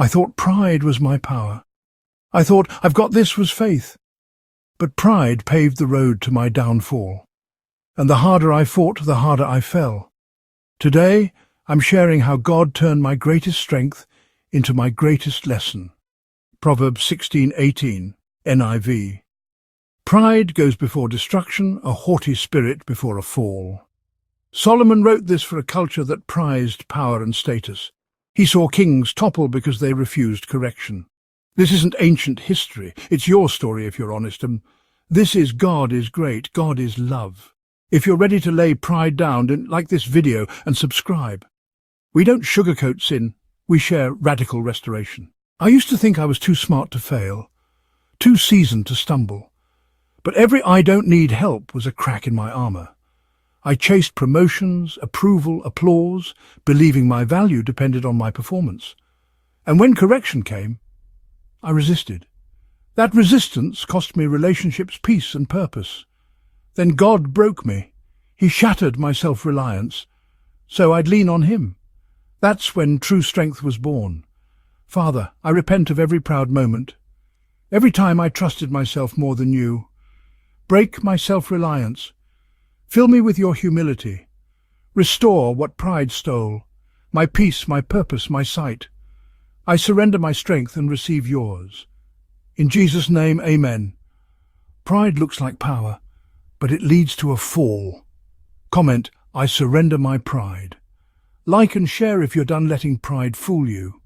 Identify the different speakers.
Speaker 1: I thought pride was my power. I thought I've got this was faith. But pride paved the road to my downfall. And the harder I fought, the harder I fell. Today, I'm sharing how God turned my greatest strength into my greatest lesson. Proverbs 16:18, NIV. Pride goes before destruction, a haughty spirit before a fall. Solomon wrote this for a culture that prized power and status. He saw kings topple because they refused correction. This isn't ancient history. It's your story if you're honest. And this is God is great. God is love. If you're ready to lay pride down, then like this video and subscribe. We don't sugarcoat sin. We share radical restoration. I used to think I was too smart to fail, too seasoned to stumble. But every I don't need help was a crack in my armor. I chased promotions, approval, applause, believing my value depended on my performance. And when correction came, I resisted. That resistance cost me relationships, peace, and purpose. Then God broke me. He shattered my self-reliance, so I'd lean on Him. That's when true strength was born. Father, I repent of every proud moment, every time I trusted myself more than you. Break my self-reliance. Fill me with your humility. Restore what pride stole, my peace, my purpose, my sight. I surrender my strength and receive yours. In Jesus' name, amen. Pride looks like power, but it leads to a fall. Comment, I surrender my pride. Like and share if you're done letting pride fool you.